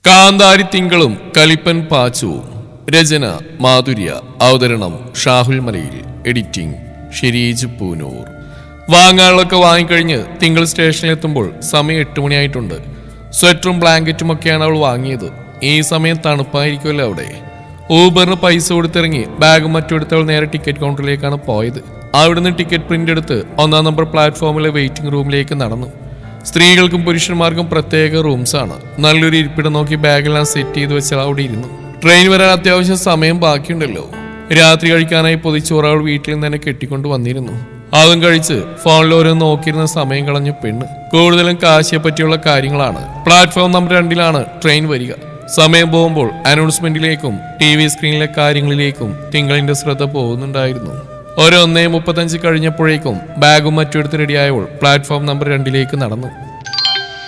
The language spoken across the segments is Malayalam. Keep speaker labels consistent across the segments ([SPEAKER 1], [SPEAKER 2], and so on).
[SPEAKER 1] കാന്താരി തിങ്കളും കലിപ്പൻ പാച്ചുവും. രചന മാധുര്യ. അവതരണം ഷാഹുൽ മലയിൽ. എഡിറ്റിംഗ് ഷിരീജ് പൂനൂർ. വാങ്ങാനുള്ളൊക്കെ വാങ്ങിക്കഴിഞ്ഞ് തിങ്കൾ സ്റ്റേഷനിലെത്തുമ്പോൾ സമയം 8 മണിയായിട്ടുണ്ട്. സ്വെറ്ററും ബ്ലാങ്കറ്റും ഒക്കെയാണ് അവൾ വാങ്ങിയത്. ഈ സമയം തണുപ്പായിരിക്കുമല്ലോ അവിടെ. ഊബറിന് പൈസ കൊടുത്തിറങ്ങി ബാഗും മറ്റും എടുത്ത് അവൾ നേരെ ടിക്കറ്റ് കൗണ്ടറിലേക്കാണ് പോയത്. അവിടുന്ന് ടിക്കറ്റ് പ്രിന്റ് എടുത്ത് 1-ാം നമ്പർ പ്ലാറ്റ്ഫോമിലെ വെയിറ്റിംഗ് റൂമിലേക്ക് നടന്നു. സ്ത്രീകൾക്കും പുരുഷന്മാർക്കും പ്രത്യേക റൂംസാണ്. നല്ലൊരു ഇരിപ്പിടം നോക്കി ബാഗെല്ലാം സെറ്റ് ചെയ്ത് വെച്ചാൽ അവിടെ ഇരുന്നു. ട്രെയിൻ വരാൻ അത്യാവശ്യം സമയം ബാക്കിയുണ്ടല്ലോ. രാത്രി കഴിക്കാനായി പൊതിച്ചോറ് അവൾ വീട്ടിൽ നിന്ന് തന്നെ കെട്ടിക്കൊണ്ട് വന്നിരുന്നു. അതും കഴിച്ച് ഫോണിൽ ഓരോന്ന് നോക്കിയിരുന്ന സമയം കളഞ്ഞ പെണ്ണ്. കൂടുതലും കാശിയെ പറ്റിയുള്ള കാര്യങ്ങളാണ്. പ്ലാറ്റ്ഫോം നമ്പർ 2-ലാണ് ട്രെയിൻ വരിക. സമയം പോകുമ്പോൾ അനൗൺസ്മെന്റിലേക്കും TV സ്ക്രീനിലെ കാര്യങ്ങളിലേക്കും തിങ്കളിന്റെ ശ്രദ്ധ പോകുന്നുണ്ടായിരുന്നു. 1:35 കഴിഞ്ഞപ്പോഴേക്കും ബാഗും മറ്റുമെടുത്ത് റെഡിയായപ്പോൾ പ്ലാറ്റ്ഫോം നമ്പർ 2-ലേക്ക് നടന്നു.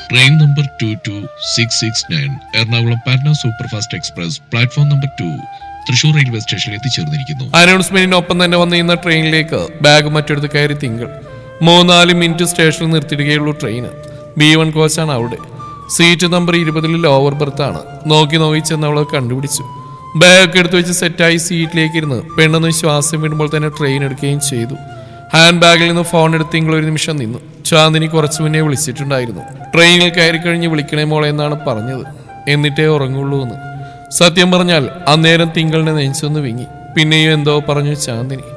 [SPEAKER 2] Train number 22669 Ernakulam Patna superfast express platform number 2 Thrissur railway സ്റ്റേഷനിൽ എത്തിച്ചേർന്നിരിക്കുന്നു.
[SPEAKER 1] അനൗൺസ്മെന്റിനൊപ്പം തന്നെ വന്നിരുന്ന ട്രെയിനിലേക്ക് ബാഗ് മറ്റെടുത്ത് കയറി തിങ്കൾ. 3-4 മിനിറ്റ് സ്റ്റേഷനിൽ നിർത്തിയിടുകയുള്ളൂ ട്രെയിൻ. B1 കോച്ചാണ് അവിടെ. സീറ്റ് നമ്പർ 20 ലോവർ ബർത്താണ്. നോക്കി ചെന്ന് അവളെ കണ്ടുപിടിച്ചു. ബാഗൊക്കെ എടുത്തു വെച്ച് സെറ്റായി സീറ്റിലേക്ക് ഇരുന്ന് പെണ്ണെന്ന് ശ്വാസം വിടുമ്പോൾ തന്നെ ട്രെയിൻ എടുക്കുകയും ചെയ്തു. ഹാൻഡ് ബാഗിൽ നിന്ന് ഫോൺ എടുത്ത് തിങ്കൾ ഒരു നിമിഷം നിന്നു. ചാന്ദിനി കുറച്ചു മുന്നേ വിളിച്ചിട്ടുണ്ടായിരുന്നു. ട്രെയിനിൽ കയറി കഴിഞ്ഞ് വിളിക്കണേ മോളെ എന്നാണ് പറഞ്ഞത്. എന്നിട്ടേ ഉറങ്ങുള്ളൂ എന്ന്. സത്യം പറഞ്ഞാൽ അന്നേരം തിങ്കളിനെ നെഞ്ചൊന്ന് വിങ്ങി. പിന്നെയും എന്തോ പറഞ്ഞു ചാന്ദിനി.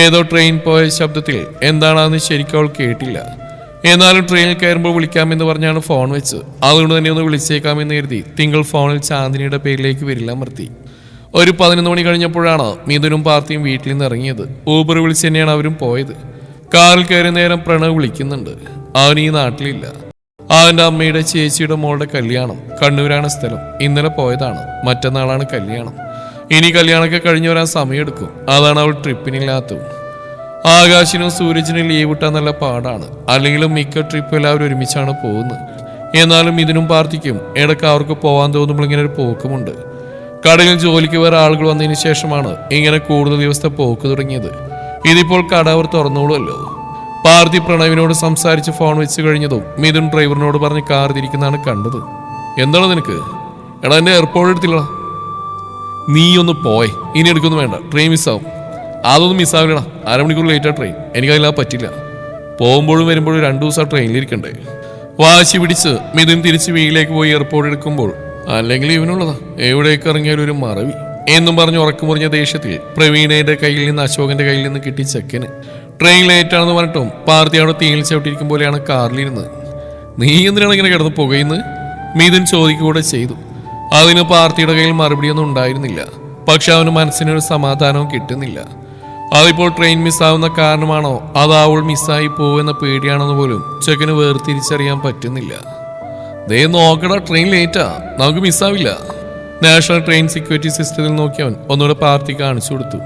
[SPEAKER 1] ഏതോ ട്രെയിൻ പോയ ശബ്ദത്തിൽ എന്താണെന്ന് ശരിക്കും അവൾ കേട്ടില്ല. എന്നാലും ട്രെയിനിൽ കയറുമ്പോൾ വിളിക്കാമെന്ന് പറഞ്ഞാണ് ഫോൺ വെച്ച്. അതുകൊണ്ട് തന്നെ ഒന്ന് വിളിച്ചേക്കാമെന്ന് കരുതി തിങ്കൾ ഫോണിൽ ചാന്ദിനിയുടെ പേരിലേക്ക് വിരലമർത്തി. ഒരു 11 മണി കഴിഞ്ഞപ്പോഴാണ് മിഥുനും പാർത്തിയും വീട്ടിൽ നിന്ന് ഇറങ്ങിയത്. ഊബർ വിളിച്ച് തന്നെയാണ് അവരും പോയത്. കാറിൽ കയറിയ നേരം പ്രണവ് വിളിക്കുന്നുണ്ട്. അവൻ ഈ നാട്ടിലില്ല. അവൻ്റെ അമ്മയുടെ ചേച്ചിയുടെ മോളുടെ കല്യാണം. കണ്ണൂരാണ് സ്ഥലം. ഇന്നലെ പോയതാണ്. മറ്റന്നാളാണ് കല്യാണം. ഇനി കല്യാണമൊക്കെ കഴിഞ്ഞു വരാൻ സമയമെടുക്കും. അതാണ് അവൾ ട്രിപ്പിനില്ലാത്തതും. ആകാശിനും സൂരജിനും ലീവ് കിട്ടാൻ നല്ല പാടാണ്. അല്ലെങ്കിലും മിക്ക ട്രിപ്പ് എല്ലാവരും ഒരുമിച്ചാണ് പോകുന്നത്. എന്നാലും ഇതിനും പാർത്തിക്കും ഇടയ്ക്ക് അവർക്ക് പോകാൻ തോന്നുമ്പോൾ ഇങ്ങനെ ഒരു പോക്കുമുണ്ട്. കടയിൽ ജോലിക്ക് വേറെ ആളുകൾ വന്നതിന് ശേഷമാണ് ഇങ്ങനെ കൂടുതൽ ദിവസത്തെ പോക്ക് തുടങ്ങിയത്. ഇതിപ്പോൾ കട അവർ തുറന്നോളുമല്ലോ. പാർത്തി പ്രണവിനോട് സംസാരിച്ച് ഫോൺ വെച്ച് കഴിഞ്ഞതും മിഥുൻ ഡ്രൈവറിനോട് പറഞ്ഞ് കാർ തിരിക്കുന്നതാണ് കണ്ടത്. എന്താണ് നിനക്ക്? എടാ എന്നെ എയർപോർട്ട് എടുത്തില്ല. നീ ഒന്ന് പോയെ. ഇനി എടുക്കൊന്നും വേണ്ട. ട്രെയിൻ മിസ്സാവും. അതൊന്നും മിസ്സാവില്ലടാ. 1/2 മണിക്കൂർ ലേറ്റാ ട്രെയിൻ. എനിക്കതില്ലാതെ പറ്റില്ല. പോകുമ്പോഴും വരുമ്പോഴും 2 ദിവസം ട്രെയിനിലിരിക്കണ്ടേ. വാശി പിടിച്ച് മിഥുൻ തിരിച്ച് വീട്ടിലേക്ക് പോയി എയർപോർട്ട് എടുക്കുമ്പോൾ അല്ലെങ്കിൽ ഇവനുള്ളതാ എവിടേക്ക് ഇറങ്ങിയാലും ഒരു മറവി എന്നും പറഞ്ഞ് ഉറക്കുമുറിഞ്ഞ ദേഷ്യത്തിൽ പ്രവീണയുടെ കയ്യിൽ നിന്ന് അശോകന്റെ കയ്യിൽ നിന്ന് കിട്ടി ചെക്കന്. ട്രെയിൻ ലേറ്റാണെന്ന് പറഞ്ഞിട്ടും പാർത്തി അവിടെ തീയിൽ ചവിട്ടിരിക്കും പോലെയാണ് കാറിലിരുന്നത്. നീ എന്തിനാണ് ഇങ്ങനെ കിടന്ന് പുകയുന്നത്? മിഥുൻ ചോദിക്കൂടെ ചെയ്തു. അതിന് പാർത്തിയുടെ കയ്യിൽ മറുപടിയൊന്നും ഉണ്ടായിരുന്നില്ല. പക്ഷെ അവന് മനസ്സിനൊരു സമാധാനവും കിട്ടുന്നില്ല. അതിപ്പോൾ ട്രെയിൻ മിസ്സാവുന്ന കാരണമാണോ അത് അവൾ മിസ്സായി പോവെന്ന പേടിയാണെന്ന് പോലും ചെക്കന് വേർതിരിച്ചറിയാൻ പറ്റുന്നില്ല. ദേ നോക്കടാ, ട്രെയിൻ ലേറ്റാ, നമുക്ക് മിസ്സാവില്ല. നാഷണൽ ട്രെയിൻ സെക്യൂരിറ്റി സിസ്റ്റത്തിൽ നോക്കിയവൻ ഒന്നുകൂടെ പാർത്തി കാണിച്ചു കൊടുത്തു.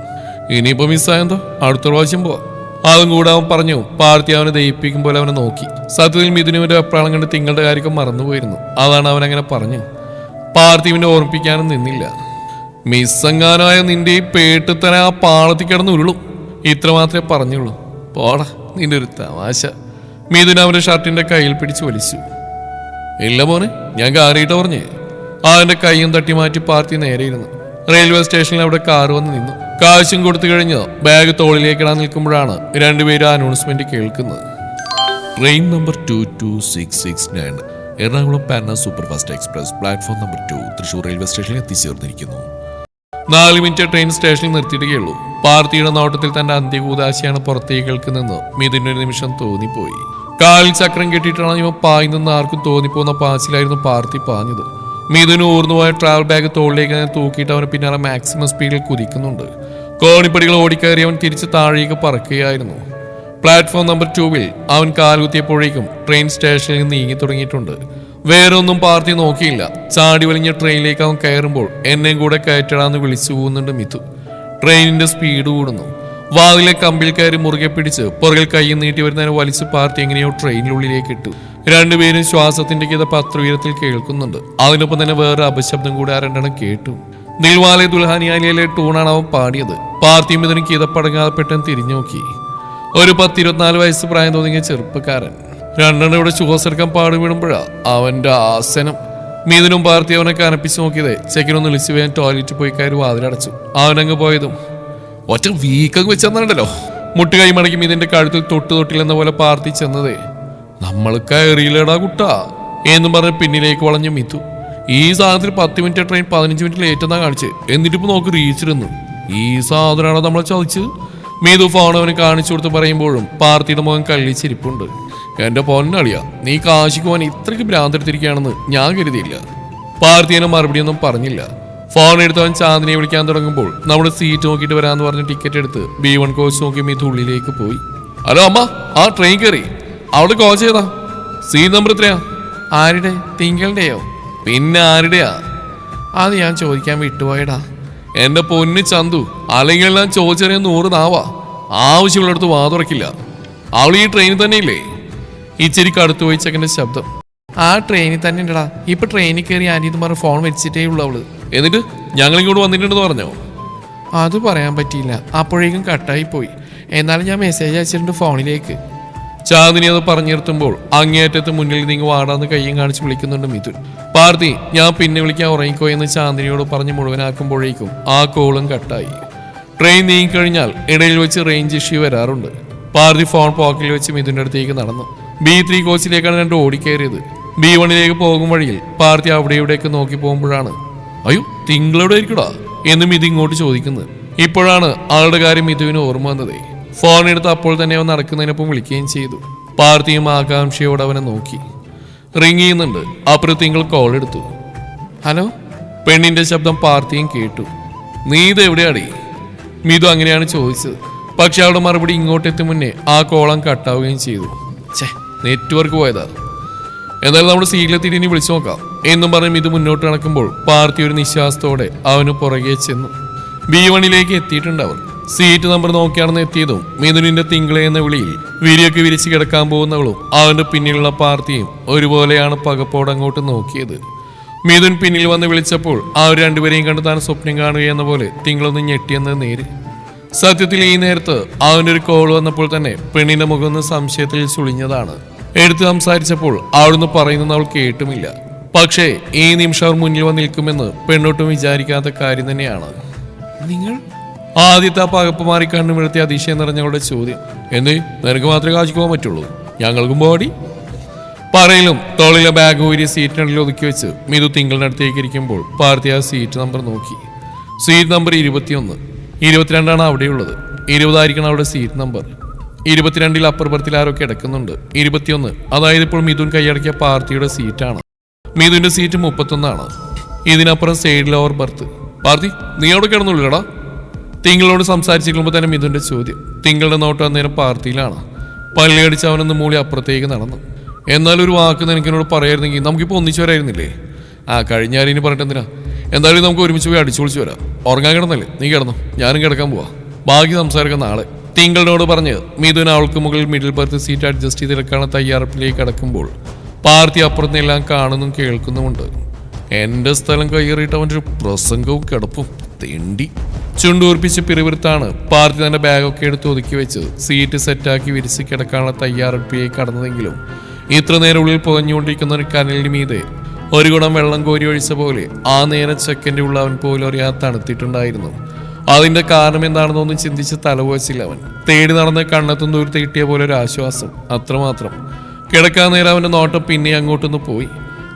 [SPEAKER 1] ഇനിയിപ്പോ മിസ്സായെന്തോ, അടുത്ത പ്രാവശ്യം പോവാം. അതും കൂടെ അവൻ പറഞ്ഞു. പാർത്തി അവനെ ദയിപ്പിക്കും പോലെ അവനെ നോക്കി. സത്യത്തിൽ മിഥുനുവിന്റെ അപ്രാളം കണ്ട് തിങ്കളുടെ കാര്യമൊക്കെ മറന്നുപോയിരുന്നു. അതാണ് അവൻ അങ്ങനെ പറഞ്ഞു. പാർത്ഥിവിനെ ഓർമ്മിപ്പിക്കാനും നിന്നില്ല. മിസ്സെങ്ങാനായ നിന്റെ ഈ പേട്ടിത്തന ആ പാളത്തിൽ കിടന്ന് ഉരുളും. ഇത്ര മാത്രമേ പറഞ്ഞുള്ളൂ. പോടാ, നിന്റെ ഒരു തമാശ. മിഥുൻ അവന്റെ ഷർട്ടിന്റെ കയ്യിൽ പിടിച്ച് വലിച്ചു. ഇല്ല മോനെ, ഞാൻ കാറിയിട്ട് പറഞ്ഞേ. അവന്റെ കൈയും തട്ടി മാറ്റി പാർത്തി നേരെ ഇരുന്നു. റെയിൽവേ സ്റ്റേഷനിൽ അവിടെ കാർ വന്ന് നിന്നു. കാശും കൊടുത്തു കഴിഞ്ഞ് ബാഗ് തോളിലേക്ക് ഇടാൻ നിൽക്കുമ്പോഴാണ് രണ്ടുപേരും അനൗൺസ്മെന്റ് കേൾക്കുന്നത്.
[SPEAKER 2] Train number 22669 Ernakulam Patna superfast express platform number 2 Thrissur railway സ്റ്റേഷനിൽ എത്തിച്ചേർന്നിരിക്കുന്നു.
[SPEAKER 1] 4 മിനിറ്റ് ട്രെയിൻ സ്റ്റേഷനിൽ നിർത്തിയിടുകയുള്ളൂ. പാർത്തിയുടെ നോട്ടത്തിൽ തന്റെ അന്ത്യകൂതാശയാണ് പുറത്തേക്ക് കേൾക്കുന്നതെന്ന് മിഥുനൊരു നിമിഷം തോന്നിപ്പോയി. കാലിൽ ചക്രം കെട്ടിയിട്ടാണ് ഇവ പായുന്നെന്ന് ആർക്കും തോന്നിപ്പോകുന്ന പാച്ചിലായിരുന്നു പാർത്തി പാഞ്ഞത്. മിഥുന് ഊർന്നുപോയ ട്രാവൽ ബാഗ് തോളിലേക്ക് തൂക്കിയിട്ട് അവന് പിന്നാലെ മാക്സിമം സ്പീഡിൽ കുതിക്കുന്നുണ്ട്. കോണിപ്പടികൾ ഓടിക്കയറി അവൻ തിരിച്ച് താഴേക്ക് പറക്കുകയായിരുന്നു. പ്ലാറ്റ്ഫോം നമ്പർ 2-ൽ അവൻ കാലുകുത്തിയപ്പോഴേക്കും ട്രെയിൻ സ്റ്റേഷനിൽ നീങ്ങി തുടങ്ങിയിട്ടുണ്ട്. വേറൊന്നും പാർത്തി നോക്കിയില്ല. ചാടി വലിഞ്ഞ ട്രെയിനിലേക്ക് അവൻ കയറുമ്പോൾ എന്നെയും കൂടെ കയറ്റടാന്ന് വിളിച്ചു പോകുന്നുണ്ട് മിഥു. ട്രെയിനിന്റെ സ്പീഡ് കൂടുന്നു. വാതിലെ കമ്പിൽ കയറി മുറുകെ പിടിച്ച് പുറകിൽ കൈയും നീട്ടി വരുന്നതിന് വലിച്ച് പാർത്തി എങ്ങനെയോ ട്രെയിനിനുള്ളിലേക്ക് ഇട്ടു. രണ്ടുപേരും ശ്വാസത്തിന്റെ ഗീത 10 ഉയരത്തിൽ കേൾക്കുന്നുണ്ട്. അതിനൊപ്പം തന്നെ വേറെ അപശബ്ദം കൂടെ 2 കേട്ടു. ദിൽവാലെ ദുൽഹാനിയാലിയിലെ ടൂണാണ് അവൻ പാടിയത്. പാർത്തിയും ഇതിന് ഗീതപ്പടങ്ങാതെ പെട്ടെന്ന് തിരിഞ്ഞു നോക്കി. ഒരു 10-24 വയസ്സ് പ്രായം തോന്നിയ ചെറുപ്പക്കാരൻ. 2 ഇവിടെ ശ്വാസെടുക്കാൻ പാടുവിടുമ്പോഴാ അവന്റെ ആസനം. മീതിനും പാർത്തി അവനെ കനപ്പിച്ച് നോക്കിയതേ ചെക്കനൊന്ന് വിളിച്ചു വേഗം ടോയ്ലറ്റിൽ പോയി കയറി വാതിലടച്ചു. അവനങ്ങ് പോയതും ഒറ്റ വീക്കങ്ങ് വെച്ചെന്നുണ്ടല്ലോ. മുട്ടുകൈ മടക്കി മീതിന്റെ കഴുത്തിൽ തൊട്ടില്ലെന്ന പോലെ പാർത്തി ചെന്നതേ. നമ്മൾ കയറിയില്ലടാ കുട്ടാ എന്നും പറഞ്ഞ് പിന്നിലേക്ക് വളഞ്ഞു മിതു. ഈ സാധനത്തിൽ 10 മിനിറ്റ് ട്രെയിൻ 15 മിനിറ്റ് ലേറ്റ് എന്നാ കാണിച്ച്. എന്നിട്ടിപ്പോ നോക്ക് റീച്ചിരുന്നു. ഈ സാധനമാണോ നമ്മളെ ചതിച്ച്? മീതു ഫോൺ അവന് കാണിച്ചു കൊടുത്ത് പറയുമ്പോഴും പാർത്തിയുടെ മുഖം കള്ളിച്ചിരിപ്പുണ്ട്. എന്റെ പൊന്നളിയാ, നീ കാശിക്ക് പോകാൻ ഇത്രയ്ക്ക് ഭ്രാന്തെടുത്തിരിക്കുകയാണെന്ന് ഞാൻ കരുതിയില്ല. പാർത്തിനെ മറുപടിയൊന്നും പറഞ്ഞില്ല. ഫോൺ എടുത്തവൻ ചാന്ദിനിയെ വിളിക്കാൻ തുടങ്ങുമ്പോൾ നമ്മുടെ സീറ്റ് നോക്കിയിട്ട് വരാമെന്ന് പറഞ്ഞ് ടിക്കറ്റ് എടുത്ത് B1 കോച്ച് നോക്കി മീതു ഉള്ളിലേക്ക് പോയി. ഹലോ അമ്മ, ആ ട്രെയിൻ കയറി. അവിടെ കോച്ച് ചെയ്താ സീറ്റ് നമ്പർ എത്രയാ? ആരുടെ? തിങ്കളുടെയോ? പിന്നെ ആരുടെയാ? അത് ഞാൻ ചോദിക്കാൻ വിട്ടുപോയടാ. എന്റെ പൊന്ന് ചന്തു, അല്ലെങ്കിൽ ഞാൻ ചോദിച്ചറിയാൻ 100 നാവാ. ആവശ്യമുള്ളിടത്ത് വാതുറക്കില്ല. അവൾ ഈ ട്രെയിനിൽ തന്നെ ഇല്ലേ? ഇച്ചിരി കടുത്തു പോയി ചെക്കൻ്റെ ശബ്ദം. ആ ട്രെയിനിൽ തന്നെ ഉണ്ടടാ. ഇപ്പൊ ട്രെയിനിൽ കയറി ആന്റി പറഞ്ഞ ഫോൺ വെച്ചിട്ടേ ഉള്ളൂ അവള്. എന്നിട്ട് ഞങ്ങൾ ഇങ്ങോട്ട് വന്നിട്ടുണ്ടെന്ന് പറഞ്ഞോ? അത് പറയാൻ പറ്റിയില്ല, അപ്പോഴേക്കും കട്ടായി പോയി. എന്നാലും ഞാൻ മെസ്സേജ് അയച്ചിട്ടുണ്ട് ഫോണിലേക്ക്. ചാന്ദിനി അത് പറഞ്ഞു നിർത്തുമ്പോൾ അങ്ങേയറ്റത്ത് മുന്നിൽ നിങ്ങൾ വാടാന്ന് കയ്യും കാണിച്ച് വിളിക്കുന്നുണ്ട് മിഥുൻ. പാർത്തി, ഞാൻ പിന്നെ വിളിക്കാൻ ഉറങ്ങിക്കോ എന്ന് ചാന്ദിനിയോട് പറഞ്ഞ് മുഴുവനാക്കുമ്പോഴേക്കും ആ കോളും കട്ടായി. ട്രെയിൻ നീങ്ങിക്കഴിഞ്ഞാൽ ഇടയിൽ വെച്ച് റേഞ്ച് ഇഷ്യൂ വരാറുണ്ട്. പാർത്തി ഫോൺ പോക്കറ്റിൽ വെച്ച് മിഥുൻ്റെ അടുത്തേക്ക് നടന്നു. B3 കോച്ചിലേക്കാണ് 2 ഓടിക്കയറിയത്. B1 പോകും വഴിയിൽ പാർത്തി അവിടെ ഇവിടേക്ക് നോക്കി പോകുമ്പോഴാണ് അയ്യോ തിങ്കളെവിടെ ആയിരിക്കടാ എന്ന് മിഥു ഇങ്ങോട്ട് ചോദിക്കുന്നത്. ഇപ്പോഴാണ് ആളുടെ കാര്യം മിഥുവിന് ഓർമ്മ വന്നതേ. ഫോൺ എടുത്ത് അപ്പോൾ തന്നെ അവൻ നടക്കുന്നതിനൊപ്പം വിളിക്കുകയും ചെയ്തു. പാർത്തിയും ആകാംക്ഷയോടെ അവനെ നോക്കി. റിങ് ചെയ്യുന്നുണ്ട്. അപ്പുറത്ത് തിങ്കൾ കോൾ എടുത്തു. ഹലോ. പെണ്ണിന്റെ ശബ്ദം പാർത്തിയും കേട്ടു. നീ ഇത് എവിടെയാടി? മിഥു അങ്ങനെയാണ് ചോദിച്ചത്. പക്ഷെ അവളുടെ മറുപടി ഇങ്ങോട്ടെത്തി മുന്നേ ആ കോളം കട്ടാവുകയും ചെയ്തു. ഛേ, നെറ്റ്വർക്ക് പോയതാ. എന്നാലും നമ്മുടെ സീറ്റിലെത്തിയിട്ട് ഇനി വിളിച്ചു നോക്കാം എന്നും പറഞ്ഞ് മിഥു മുന്നോട്ട് നടക്കുമ്പോൾ പാർത്തി ഒരു നിശ്വാസത്തോടെ അവന് പുറകെ ചെന്നു. B1 എത്തിയിട്ടുണ്ട് അവർ. സീറ്റ് നമ്പർ നോക്കിയാണെന്ന് എത്തിയതും മിഥുനിന്റെ തിങ്കളെ എന്ന വിളിയിൽ വിരിയൊക്കെ വിരിച്ച് കിടക്കാൻ പോകുന്നവളും അവന്റെ പിന്നിലുള്ള പാർത്തിയും ഒരുപോലെയാണ് പകപ്പോടെ അങ്ങോട്ട് നോക്കിയത്. മിഥുൻ പിന്നിൽ വന്ന് വിളിച്ചപ്പോൾ അവർ രണ്ടുപേരെയും കണ്ട് താൻ സ്വപ്നം കാണുകയെന്ന പോലെ തിങ്കളൊന്ന് ഞെട്ടിയെന്ന് നേര്. സത്യത്തിൽ ഈ നേരത്ത് അവൻ്റെ ഒരു കോൾ വന്നപ്പോൾ തന്നെ പെണ്ണിന്റെ മുഖം സംശയത്തിൽ ചുളിഞ്ഞതാണ്. എടുത്ത് സംസാരിച്ചപ്പോൾ അവിടുന്ന് പറയുന്നത് അവൾ കേട്ടുമില്ല. പക്ഷേ ഈ നിമിഷം അവർ മുന്നിൽ വന്ന് നിൽക്കുമെന്ന് പെണ്ണൊട്ടും വിചാരിക്കാത്ത കാര്യം തന്നെയാണ്. നിങ്ങൾ? ആദ്യത്തെ പകപ്പ് മാറി കണ്ണുമിഴത്തി അതിശയം നിറഞ്ഞവളുടെ ചോദ്യം. എന്തേ, നിനക്ക് മാത്രമേ കാശിക്ക് പോകാൻ പറ്റുള്ളൂ, ഞങ്ങൾക്കും പോടി? പറയലും തോളിലെ ബാഗ് ഊരി സീറ്റിനുള്ളിൽ ഒതുക്കി വെച്ച് മിഥു തിങ്കളുടെ അടുത്തേക്ക് ഇരിക്കുമ്പോൾ പാർത്തി ആ സീറ്റ് നമ്പർ നോക്കി. Seat number 21. 22 അവിടെയുള്ളത്. 20 ആയിരിക്കണം അവിടെ സീറ്റ് നമ്പർ. 22 അപ്പർ ബർത്തിൽ ആരൊക്കെ കിടക്കുന്നുണ്ട്. 21, അതായത് ഇപ്പോൾ മിഥുൻ കൈയടക്കിയ പാർത്തിയുടെ സീറ്റാണ്. മിഥുന്റെ സീറ്റ് 31. ഇതിനപ്പുറം സൈഡ് ലോവർ ബർത്ത്. പാർത്തി, നീ അവിടെ കിടന്നുള്ളൂടാ? തിങ്കളോട് സംസാരിച്ചിരിക്കുമ്പോൾ തന്നെ മിഥുന്റെ ചോദ്യം. തിങ്കളുടെ നോട്ടം അന്നേരം പാർത്തിയിലാണ്. പള്ളിയടിച്ച് അവനൊന്ന് മൂളി അപ്പുറത്തേക്ക് നടന്നു. എന്നാലും ഒരു വാക്ക് നിനക്കിനോട് പറയായിരുന്നെങ്കിൽ നമുക്കിപ്പോൾ ഒന്നിച്ചു വരായിരുന്നില്ലേ? കഴിഞ്ഞാലും ഇനി പറഞ്ഞിട്ട് എന്തിനാ? എന്തായാലും നമുക്ക് ഒരുമിച്ച് പോയി അടിച്ചു പൊളിച്ചു വരാം. ഉറങ്ങാൻ കിടന്നല്ലേ? നീ കിടന്നു, ഞാനും കിടക്കാൻ പോവാ. ബാക്കി സംസാരിക്കാൻ നാളെ. തിങ്കളോട് പറഞ്ഞ് മിഥുൻ അവൾക്ക് മുകളിൽ മിഡിൽ ബർത്ത് സീറ്റ് അഡ്ജസ്റ്റ് ചെയ്തെടുക്കാനുള്ള തയ്യാറെടുപ്പിലേക്ക് കടക്കുമ്പോൾ പാർത്തി അപ്പുറത്തെല്ലാം കാണുന്നും കേൾക്കുന്നുമുണ്ട്. എന്റെ സ്ഥലം കയ്യേറിയിട്ട് അവൻ്റെ ഒരു പ്രസംഗവും കിടപ്പും തെണ്ടി. ചുണ്ടൂർപ്പിച്ച് പിറുവിറുത്താണ് പാർത്തി തന്റെ ബാഗൊക്കെ എടുത്ത് ഒതുക്കി വെച്ച് സീറ്റ് സെറ്റാക്കി വിരിച്ച് കിടക്കാനുള്ള തയ്യാറെടുപ്പിലേക്ക് കടന്നതെങ്കിലും ഇത്ര നേരം ഉള്ളിൽ പുകഞ്ഞുകൊണ്ടിരിക്കുന്ന ഒരു കനലിന് മീതെ ഒരു കുടം വെള്ളം കോരി ഒഴിച്ച പോലെ ആ നേരം സെക്കൻഡ് ഉള്ള അവൻ പോലും അറിയാതെ തണുത്തിട്ടുണ്ടായിരുന്നു. അതിന്റെ കാരണം എന്താണെന്നൊന്നും ചിന്തിച്ച് തലപോച്ചില്ല അവൻ. തേടി നടന്ന് കണ്ണെത്തും ദൂരത്ത് കിട്ടിയ പോലെ ഒരു ആശ്വാസം, അത്രമാത്രം. കിടക്കാൻ നേരം അവന്റെ നോട്ടം പിന്നെ അങ്ങോട്ടൊന്ന് പോയി.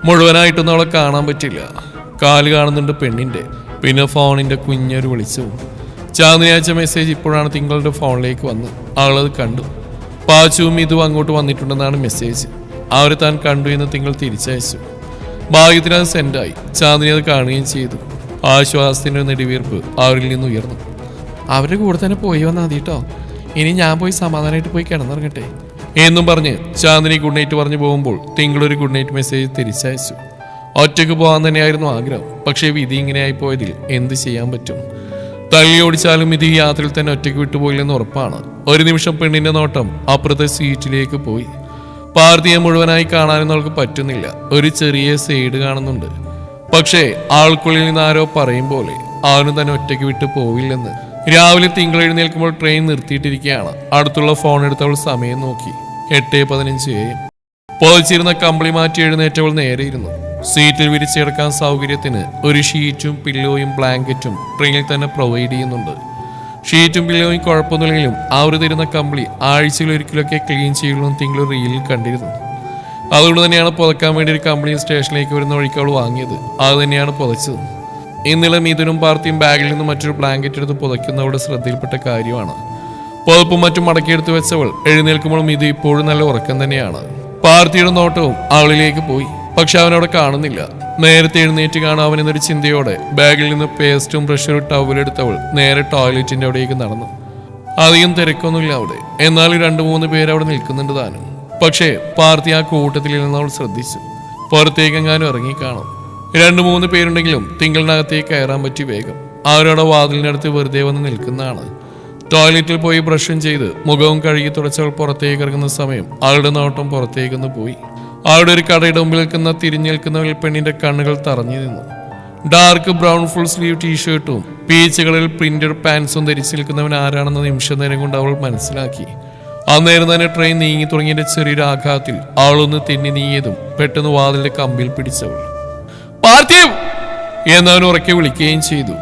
[SPEAKER 1] മുഴുവനായിട്ടൊന്നും അവളെ കാണാൻ പറ്റില്ല. കാല് കാണുന്നുണ്ട് പെണ്ണിന്റെ, പിന്നെ ഫോണിന്റെ കുഞ്ഞൊരു വിളിച്ചു. ചാന്ദിനി അയച്ച മെസ്സേജ് ഇപ്പോഴാണ് തിങ്കളുടെ ഫോണിലേക്ക് വന്ന് അവളത് കണ്ടു. പാച്ചുവും ഇതും അങ്ങോട്ട് വന്നിട്ടുണ്ടെന്നാണ് മെസ്സേജ്. അവരെ താൻ കണ്ടു എന്ന് തിങ്കൾ തിരിച്ചയച്ചു. ഭാഗ്യത്തിന് അത് സെൻഡായി. ചാന്ദിനി അത് കാണുകയും ചെയ്തു. ആശ്വാസത്തിന്റെ നെടുവീർപ്പ് അവരിൽ നിന്ന് ഉയർന്നു. അവരുടെ കൂടെ തന്നെ പോയി വന്നാൽ മതി കേട്ടോ. ഇനി ഞാൻ പോയി സമാധാനമായിട്ട് പോയി കിടന്നിറങ്ങട്ടെ എന്നും പറഞ്ഞ് ചാന്ദിനി ഗുഡ് നൈറ്റ് പറഞ്ഞു പോകുമ്പോൾ തിങ്കളൊരു ഗുഡ് നൈറ്റ് മെസ്സേജ് തിരിച്ചയച്ചു. ഒറ്റയ്ക്ക് പോകാൻ തന്നെയായിരുന്നു ആഗ്രഹം. പക്ഷേ വിധി ഇങ്ങനെയായി പോയതിൽ എന്ത് ചെയ്യാൻ പറ്റും? തള്ളി ഓടിച്ചാലും ഇത് ഈ യാത്രയിൽ തന്നെ ഒറ്റയ്ക്ക് വിട്ടുപോയില്ലെന്ന് ഉറപ്പാണ്. ഒരു നിമിഷം പെണ്ണിന്റെ നോട്ടം അപ്പുറത്തെ സീറ്റിലേക്ക് പോയി. പാർത്തിയെ മുഴുവനായി കാണാനൊന്നും അവൾക്ക് പറ്റുന്നില്ല. ഒരു ചെറിയ സൈഡ് കാണുന്നുണ്ട്. പക്ഷേ ആൾക്കുള്ളിൽ നിന്ന് ആരോ പറയും പോലെ അവനും തന്നെ ഒറ്റയ്ക്ക് വിട്ടു പോവില്ലെന്ന്. രാവിലെ തിങ്കൾ എഴുന്നേൽക്കുമ്പോൾ ട്രെയിൻ നിർത്തിയിട്ടിരിക്കുകയാണ്. അടുത്തുള്ള ഫോൺ എടുത്തവൾ സമയം നോക്കി. 8:15 AM. പൊതിച്ചിരുന്ന കമ്പിളി മാറ്റി എഴുന്നേറ്റവൾ നേരെ ഇരുന്നു. സീറ്റിൽ വിരിച്ചിടക്കാൻ സൗകര്യത്തിന് ഒരു ഷീറ്റും പില്ലോയും ബ്ലാങ്കറ്റും ട്രെയിനിൽ തന്നെ പ്രൊവൈഡ് ചെയ്യുന്നുണ്ട്. ഷീറ്റും പില്ലോയും കുഴപ്പമൊന്നുമില്ലെങ്കിലും അവർ തരുന്ന കമ്പിളി ആഴ്ചയിൽ ഒരിക്കലൊക്കെ ക്ലീൻ ചെയ്യുള്ളൂ തിങ്കൾ റീലിൽ കണ്ടിരുന്നു. അതുകൊണ്ട് തന്നെയാണ് പുതക്കാൻ വേണ്ടി ഒരു കമ്പിളി സ്റ്റേഷനിലേക്ക് വരുന്ന വഴിക്ക് അവൾ വാങ്ങിയത്. അത് തന്നെയാണ് പുതച്ചത്. ഇന്നലെ മിഥുനും പാർത്തിയും ബാഗിൽ നിന്ന് മറ്റൊരു ബ്ലാങ്കറ്റ് എടുത്ത് പുതയ്ക്കുന്നവരുടെ ശ്രദ്ധയിൽപ്പെട്ട കാര്യമാണ്. പുതപ്പും മറ്റും മടക്കിയെടുത്ത് വെച്ചവൾ എഴുന്നേൽക്കുമ്പോൾ മിഥു ഇപ്പോഴും നല്ല ഉറക്കം തന്നെയാണ്. പാർത്തിയുടെ നോട്ടവും അവളിലേക്ക് പോയി. പക്ഷെ അവനവിടെ കാണുന്നില്ല. നേരത്തെ എഴുന്നേറ്റ് കാണാൻ അവൻ എന്നൊരു ചിന്തയോടെ ബാഗിൽ നിന്ന് പേസ്റ്റും ബ്രഷും ടവലെടുത്തവൾ നേരെ ടോയ്ലറ്റിന്റെ അവിടേക്ക് നടന്നു. അധികം തിരക്കൊന്നുമില്ല അവിടെ. എന്നാലും 2-3 പേര് അവിടെ നിൽക്കുന്നുണ്ട് താനും. പക്ഷേ പാർത്തി ആ കൂട്ടത്തിൽ നിന്ന് അവൾ ശ്രദ്ധിച്ചു. പുറത്തേക്കെങ്ങാനും ഇറങ്ങിക്കാണും. 2-3 പേരുണ്ടെങ്കിലും തിങ്കളിനകത്തേക്ക് കയറാൻ പറ്റി വേഗം. അവരവിടെ വാതിലിനടുത്ത് വെറുതെ വന്ന് നിൽക്കുന്നതാണ്. ടോയ്ലറ്റിൽ പോയി ബ്രഷും ചെയ്ത് മുഖവും കഴുകി തുടച്ചവൾ പുറത്തേക്ക് ഇറങ്ങുന്ന സമയം അവളുടെ നോട്ടം പുറത്തേക്കൊന്ന് പോയി. അവിടെ ഒരു കടയുടെ മുമ്പിൽ നിൽക്കുന്ന തിരിഞ്ഞു നിൽക്കുന്ന പെണ്ണിന്റെ കണ്ണുകൾ തറഞ്ഞു നിന്നു. ഡാർക്ക് ബ്രൗൺ ഫുൾ സ്ലീവ് ടീഷർട്ടും പീച്ച് കളറിൽ പ്രിന്റഡ് പാൻസും ധരിച്ചു നിൽക്കുന്നവൻ ആരാണെന്ന നിമിഷ നേരം കൊണ്ട് അവൾ മനസ്സിലാക്കി. അന്നേരം തന്നെ ട്രെയിൻ നീങ്ങി തുടങ്ങിയതിന്റെ ചെറിയൊരു ആഘാതത്തിൽ അവളൊന്ന് തെന്നി നീങ്ങിയതും പെട്ടെന്ന് വാതിലിന്റെ കമ്പിൽ പിടിച്ചവൾ പാർത്ഥിവ് എന്നവൻ ഉറക്കെ വിളിക്കുകയും ചെയ്തു.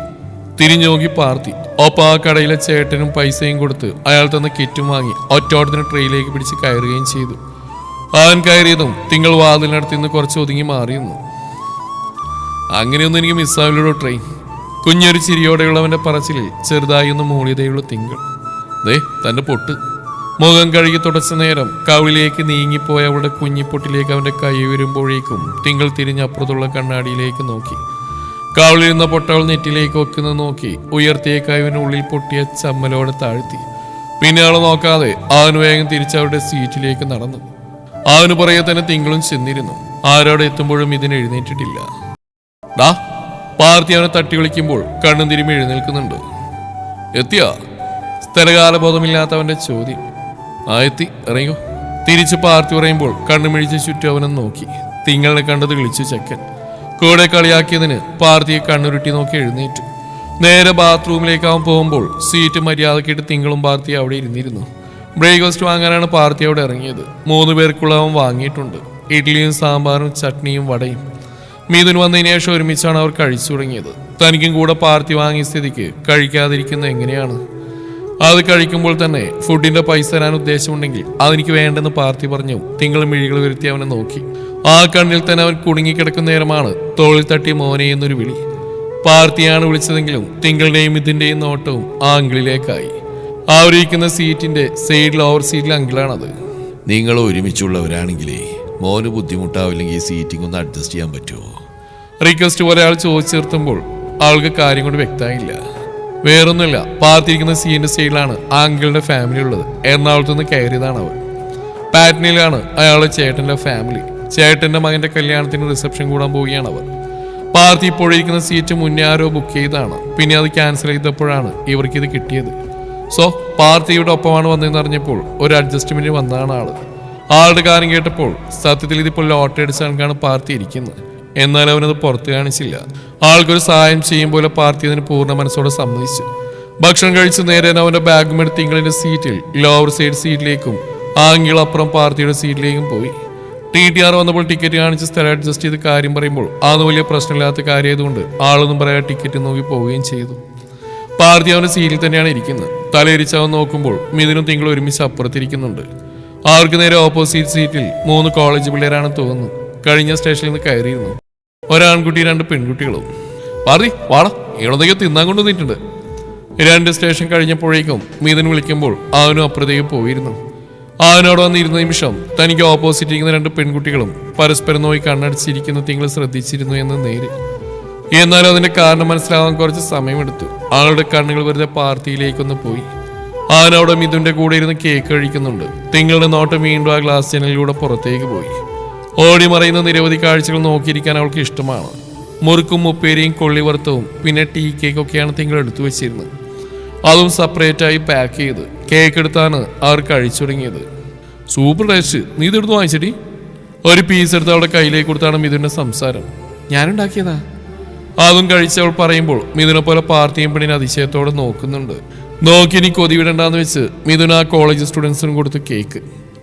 [SPEAKER 1] തിരിഞ്ഞു നോക്കി പാർത്തി. ഒപ്പം ആ കടയിലെ ചേട്ടനും പൈസയും കൊടുത്ത് അയാൾ തന്ന കിറ്റും വാങ്ങി ഒറ്റോട്ടത്തിന് ട്രെയിനിലേക്ക് പിടിച്ച് കയറുകയും ചെയ്തു. അവൻ കയറിയതും തിങ്കൾ വാതിലിനടുത്ത് നിന്ന് കുറച്ച് ഒതുങ്ങി മാറിയിരുന്നു. അങ്ങനെയൊന്നും എനിക്ക് മിസ്സാവില്ലല്ലോ ട്രെയിൻ. കുഞ്ഞൊരു ചിരിയോടെയുള്ളവന്റെ പറച്ചിലിൽ ചെറുതായി ഒന്ന് മൂളിയതേയുള്ള തിങ്കൾ. ദേ തന്റെ പൊട്ട്. മുഖം കഴുകി തുടച്ച നേരം കവിളിലേക്ക് നീങ്ങിപ്പോയ അവളുടെ കുഞ്ഞിപ്പൊട്ടിലേക്ക് അവന്റെ കൈ വരുമ്പോഴേക്കും തിങ്കൾ തിരിഞ്ഞപ്പുറത്തുള്ള കണ്ണാടിയിലേക്ക് നോക്കി. കവിളിരുന്ന പൊട്ടവൾ നെറ്റിലേക്ക് വെക്കുന്നത് നോക്കി ഉയർത്തിയ കൈവിനുള്ളിൽ പൊട്ടിയ ചമ്മലോടെ താഴ്ത്തി. പിന്നെ അവൾ നോക്കാതെ അവൻ വേഗം തിരിച്ചവരുടെ സീറ്റിലേക്ക് നടന്നു. അവന് പുറകെ തന്നെ തിങ്കളും ചെന്നിരുന്നു. ആരോടെ എത്തുമ്പോഴും ഇതിന് എഴുന്നേറ്റിട്ടില്ല. ഡാ പാർത്തി അവനെ തട്ടി വിളിക്കുമ്പോൾ കണ്ണും തിരുമ്പി എഴുന്നേൽക്കുന്നുണ്ട്. എത്തിയാ? സ്ഥലകാലബോധമില്ലാത്തവന്റെ ചോദ്യം. എത്തി, ഇറങ്ങിയോ? തിരിച്ച് പാർത്തി പറയുമ്പോൾ കണ്ണുമിഴിച്ച് ചുറ്റും അവനെ നോക്കി. തിങ്കളിനെ കണ്ടത് വിളിച്ചു ചെക്കൻ. കൂടെ കളിയാക്കിയതിന് പാർത്തിയെ കണ്ണുരുട്ടി നോക്കി എഴുന്നേറ്റു. നേരെ ബാത്റൂമിലേക്ക് അവൻ പോകുമ്പോൾ സീറ്റ് മര്യാദക്കിട്ട് തിങ്കളും പാർത്തി അവിടെ ഇരുന്നിരുന്നു. ബ്രേക്ക്ഫാസ്റ്റ് വാങ്ങാനാണ് പാർത്തി അവിടെ ഇറങ്ങിയത്. 3 പേർക്കുള്ള അവൻ വാങ്ങിയിട്ടുണ്ട്. ഇഡ്ഡലിയും സാമ്പാറും ചട്നിയും വടയും. മിഥുൻ വന്നതിന് ശേഷം ഒരുമിച്ചാണ് അവർ കഴിച്ചു തുടങ്ങിയത്. തനിക്കും കൂടെ പാർത്തി വാങ്ങിയ സ്ഥിതിക്ക് കഴിക്കാതിരിക്കുന്നത് എങ്ങനെയാണ്? അത് കഴിക്കുമ്പോൾ തന്നെ ഫുഡിന്റെ പൈസ തരാൻ ഉദ്ദേശമുണ്ടെങ്കിൽ അതെനിക്ക് വേണ്ടെന്ന് പാർത്തി പറഞ്ഞു. തിങ്കൾ മിഴികൾ വരുത്തി അവനെ നോക്കി. ആ കണ്ണിൽ തന്നെ അവൻ കുടുങ്ങിക്കിടക്കുന്ന നേരമാണ് തോളിൽ തട്ടി മോനെ എന്നൊരു വിളി. പാർത്തിയാണ് വിളിച്ചതെങ്കിലും തിങ്കളുടെയും ഇതിന്റെയും നോട്ടവും ആ അങ്കിളിലേക്കായി. അവരിയ്ക്കുന്ന സീറ്റിന്റെ സൈഡിൽ ഓവർ സീറ്റിൽ അങ്കിളാണത്.
[SPEAKER 3] നിങ്ങൾ ഒരുമിച്ചുള്ളവരാണെങ്കിലേ മോന് ബുദ്ധിമുട്ടാവില്ലെങ്കിൽ ഈ സീറ്റിംഗ് ഒന്ന് അഡ്ജസ്റ്റ് ചെയ്യാൻ പറ്റുമോ?
[SPEAKER 1] റിക്വസ്റ്റ് പോലെ ആൾ ചോദിച്ചു നിർത്തുമ്പോൾ ആൾക്ക് കാര്യം കൊണ്ട് വ്യക്തമായില്ല. വേറൊന്നുമില്ല, പാർത്തിരിക്കുന്ന സീറ്റിന്റെ സൈഡിലാണ് ആ അങ്കിളുടെ ഫാമിലി ഉള്ളത്. എറണാകുളത്ത് നിന്ന് കയറിയതാണ് അവൻ. പാറ്റ്നയിലാണ് അയാളുടെ ചേട്ടന്റെ ഫാമിലി. ചേട്ടന്റെ മകന്റെ കല്യാണത്തിന് റിസപ്ഷൻ കൂടാൻ പോവുകയാണ് അവർ. പാർത്തി ഇപ്പോഴിരിക്കുന്ന സീറ്റ് മുന്നേ ആരോ ബുക്ക് ചെയ്താണ്. പിന്നെ അത് ക്യാൻസൽ ചെയ്തപ്പോഴാണ് ഇവർക്കിത് കിട്ടിയത്. സോ പാർത്തിയുടെ ഒപ്പമാണ് വന്നതെന്ന് അറിഞ്ഞപ്പോൾ ഒരു അഡ്ജസ്റ്റ്മെന്റ് വന്നതാണ് ആള്. ആളുടെ കാര്യം കേട്ടപ്പോൾ സത്യത്തിൽ ഇതിപ്പോൾ ലോട്ടറി അടിച്ച കണക്കാണ് പാർത്തി ഇരിക്കുന്നത്. എന്നാൽ അവനത് പുറത്ത് കാണിച്ചില്ല. ആൾക്കൊരു സഹായം ചെയ്യും പോലെ പാർത്തി അതിന് പൂർണ്ണ മനസ്സോടെ സമ്മതിച്ചു. ഭക്ഷണം കഴിച്ച് നേരെ അവന്റെ ബാഗും എടുത്ത് തിങ്കളിന്റെ സീറ്റിൽ ലോവർ സൈഡ് സീറ്റിലേക്കും ആംഗിളപ്പുറം പാർട്ടിയുടെ സീറ്റിലേക്കും പോയി. TTR വന്നപ്പോൾ ടിക്കറ്റ് കാണിച്ച് സ്ഥലം അഡ്ജസ്റ്റ് ചെയ്ത് കാര്യം പറയുമ്പോൾ അതൊന്നും വലിയ പ്രശ്നമില്ലാത്ത കാര്യമായതുകൊണ്ട് ആളൊന്നും പറയാതെ ടിക്കറ്റ് നോക്കി പോവുകയും ചെയ്തു. പാർത്തി അവന്റെ സീറ്റിൽ തന്നെയാണ് ഇരിക്കുന്നത്. തലയിരിച്ചവൻ നോക്കുമ്പോൾ മിഥുനും തിങ്കളും ഒരുമിച്ച് അപ്പുറത്തിരിക്കുന്നുണ്ട്. അവർക്ക് നേരെ ഓപ്പോസിറ്റ് സീറ്റിൽ 3 കോളേജ് പിള്ളേരാണെന്ന് തോന്നുന്നു. കഴിഞ്ഞ സ്റ്റേഷനിൽ നിന്ന് കയറിയിരുന്നു. ഒരാൺകുട്ടി 2 പെൺകുട്ടികളും. പാർത്തി വാടാ, ഏതൊക്കെ തിന്നാൻ കൊണ്ട് നിന്നിട്ടുണ്ട്. 2 സ്റ്റേഷൻ കഴിഞ്ഞപ്പോഴേക്കും മിഥുൻ വിളിക്കുമ്പോൾ അവനും അപ്പുറത്തേക്ക് പോയിരുന്നു. അവനോട് വന്നിരുന്ന നിമിഷം തനിക്ക് ഓപ്പോസിറ്റ് ഇരിക്കുന്ന 2 പെൺകുട്ടികളും പരസ്പരം നോക്കി കണ്ണടിച്ചിരിക്കുന്ന തിങ്കൾ ശ്രദ്ധിച്ചിരുന്നു എന്ന് നേര്. എന്നാലും അതിന്റെ കാരണം മനസ്സിലാവാൻ കുറച്ച് സമയമെടുത്തു. ആളുടെ കണ്ണുകൾ വെറുതെ പാർത്തിയിലേക്കൊന്ന് പോയി. അവനവിടെ മിഥുന്റെ കൂടെ ഇരുന്ന് കേക്ക് കഴിക്കുന്നുണ്ട്. തിങ്കളുടെ നോട്ടം വീണ്ടും ആ ഗ്ലാസ് ജനലിലൂടെ പുറത്തേക്ക് പോയി. ഓടി മറയുന്ന നിരവധി കാഴ്ചകൾ നോക്കിയിരിക്കാൻ അവൾക്ക് ഇഷ്ടമാണ്. മുറുക്കും ഉപ്പേരിയും കൊള്ളിവറുത്തവും പിന്നെ ടീ കേക്കൊക്കെയാണ് തിങ്കൾ എടുത്തു വെച്ചിരുന്നത്. അതും സെപ്പറേറ്റായി പാക്ക് ചെയ്ത് കേക്ക് എടുത്താണ് അവർ കഴിച്ചു തുടങ്ങിയത്. സൂപ്പർ ടേസ്റ്റ്, നീ ഇതെടുത്ത് വാങ്ങിച്ചടി. ഒരു പീസ് എടുത്ത് അവളുടെ കയ്യിലേക്ക് കൊടുത്താണ് മിഥുന്റെ സംസാരം. ഞാനുണ്ടാക്കിയതാ. അതും കഴിച്ചവൾ പറയുമ്പോൾ മിഥുനെ പോലെ പാർട്ടിയും പെണ്ണിനെ അതിശയത്തോടെ നോക്കുന്നുണ്ട്. നോക്കി ഇനി കൊതിവിടണ്ടെന്ന് വെച്ച് മിഥുന ആ കോളേജ് സ്റ്റുഡൻസിനും കൊടുത്ത് കേക്ക്.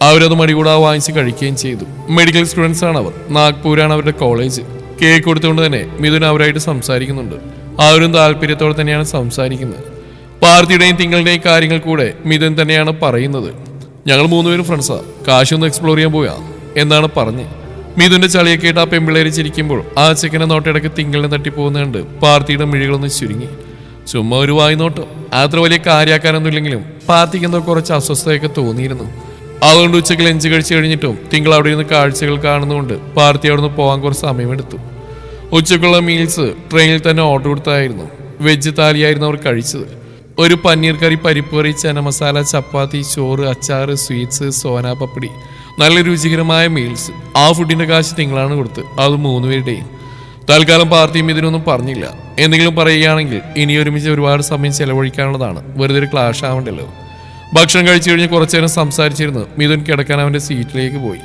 [SPEAKER 1] അവരത് മടികൂടാതെ വാങ്ങിച്ച് കഴിക്കുകയും ചെയ്തു. മെഡിക്കൽ സ്റ്റുഡൻസ് ആണ് അവർ. നാഗ്പൂരാണ് അവരുടെ കോളേജ്. കേക്ക് കൊടുത്തുകൊണ്ട് തന്നെ മിഥുൻ അവരായിട്ട് സംസാരിക്കുന്നുണ്ട്. അവരും താല്പര്യത്തോടെ തന്നെയാണ് സംസാരിക്കുന്നത്. പാർത്തിയുടെയും തിങ്കളുടെയും കാര്യങ്ങൾ കൂടെ മിഥുൻ തന്നെയാണ് പറയുന്നത്. ഞങ്ങൾ 3 പേരും ഫ്രണ്ട്സാ, കാശൊന്ന് എക്സ്പ്ലോർ ചെയ്യാൻ പോയാ എന്നാണ് പറഞ്ഞ്. മിഥുന്റെ ചളിയെ കേട്ട് ആ പെമ്പിളേരി ചിരിക്കുമ്പോൾ ആ ചെക്കനെ നോട്ടിടക്ക് തിങ്കളിനെ തട്ടിപ്പോകുന്നുണ്ട്. പാർത്തിയുടെ മിഴികളൊന്ന് ചുരുങ്ങി. ചുമ്മാ ഒരു വായി നോട്ടം, അത്ര വലിയ കാര്യാക്കാനൊന്നും ഇല്ലെങ്കിലും പാർത്തിക്ക് എന്തോ കുറച്ച് അസ്വസ്ഥതയൊക്കെ തോന്നിയിരുന്നു. അതുകൊണ്ട് ഉച്ചയ്ക്ക് ലഞ്ച് കഴിച്ച് കഴിഞ്ഞിട്ടും തിങ്കൾ അവിടെ ഇരുന്ന് കാഴ്ചകൾ കാണുന്നതുകൊണ്ട് പാർത്തി അവിടെ നിന്ന് പോകാൻ കുറച്ച് സമയമെടുത്തു. ഉച്ചയ്ക്കുള്ള മീൽസ് ട്രെയിനിൽ തന്നെ ഓർഡർ കൊടുത്തായിരുന്നു. വെജ് താലിയായിരുന്നു അവർ കഴിച്ചത്. ഒരു പനീർ കറി, പരിപ്പ് കറി, ചന മസാല, ചപ്പാത്തി, ചോറ്, അച്ചാറ്, സ്വീറ്റ്സ്, സോനാ പപ്പടി, നല്ല രുചികരമായ മീൽസ്. ആ ഫുഡിന്റെ കാശ് തിങ്കളാണ് കൊടുത്ത്. അത് 3 പേരുടെയും. തൽക്കാലം പാർട്ടിയും ഇതിനൊന്നും പറഞ്ഞില്ല. എന്തെങ്കിലും പറയുകയാണെങ്കിൽ ഇനി ഒരുമിച്ച് ഒരുപാട് സമയം ചെലവഴിക്കാനുള്ളതാണ്. വെറുതെ ഒരു ക്ലാഷ് ആവണ്ടല്ലോ. ഭക്ഷണം കഴിച്ചു കഴിഞ്ഞ് കുറച്ചു നേരം സംസാരിച്ചിരുന്നു മിഥുൻ കിടക്കാൻ അവന്റെ സീറ്റിലേക്ക് പോയി.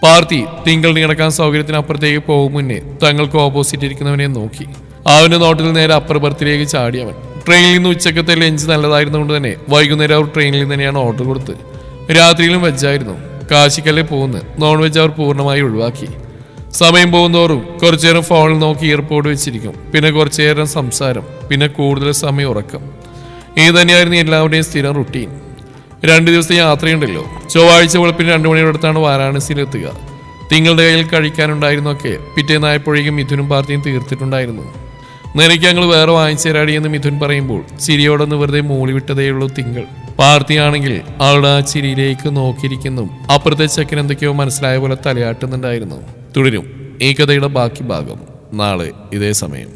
[SPEAKER 1] പാർത്തി തിങ്കളിന് കിടക്കാൻ സൗകര്യത്തിനപ്പുറത്തേക്ക് പോകും മുന്നേ തങ്ങൾക്ക് ഓപ്പോസിറ്റ് ഇരിക്കുന്നവനെ നോക്കി. അവന്റെ നോട്ടിൽ നേരെ അപ്പർ ബർത്തിലേക്ക് ചാടിയവൻ. ട്രെയിനിൽ നിന്ന് ഉച്ചക്കത്തെ ലഞ്ച് നല്ലതായിരുന്നുകൊണ്ട് തന്നെ വൈകുന്നേരം അവർ ട്രെയിനിൽ നിന്ന് തന്നെയാണ് ഓർഡർ കൊടുത്ത്. രാത്രിയിലും വെജായിരുന്നു. കാശിക്കല്ലേ പോകുന്നത്. നോൺ വെജ് അവർ പൂർണ്ണമായി ഒഴിവാക്കി. സമയം പോകുന്നതോറും കുറച്ചു നേരം ഫോണിൽ നോക്കി ഇയർപോഡ് വെച്ചിരിക്കും. പിന്നെ കുറച്ചു നേരം സംസാരം, പിന്നെ കൂടുതൽ സമയം ഉറക്കം. ഇത് തന്നെയായിരുന്നു എല്ലാവരുടെയും സ്ഥിരം റുട്ടീൻ. 2 ദിവസത്തെ യാത്രയുണ്ടല്ലോ. ചൊവ്വാഴ്ച വെളുപ്പിന് 2 മണിയോടത്താണ് വാരാണസിയിലെത്തുക. തിങ്കളുടെ കയ്യിൽ കഴിക്കാനുണ്ടായിരുന്നൊക്കെ പിറ്റേന്നായപ്പോഴേക്കും മിഥുനും പാർട്ടിയും തീർത്തിട്ടുണ്ടായിരുന്നു. നിനക്ക് ഞങ്ങൾ വേറെ വാങ്ങിച്ചു തരാടി എന്ന് മിഥുൻ പറയുമ്പോൾ ചിരിയോടൊന്ന് വെറുതെ മൂളി വിട്ടതേയുള്ളൂ തിങ്കൾ. പാർട്ടിയാണെങ്കിൽ അവളുടെ ആ ചിരിയിലേക്ക് നോക്കിയിരിക്കുന്നു. അപ്പുറത്തെ ചെക്കൻ എന്തൊക്കെയോ മനസ്സിലായ പോലെ തലയാട്ടുന്നുണ്ടായിരുന്നു. തുടരും ഈ കഥയുടെ ബാക്കി ഭാഗം നാളെ ഇതേ സമയം.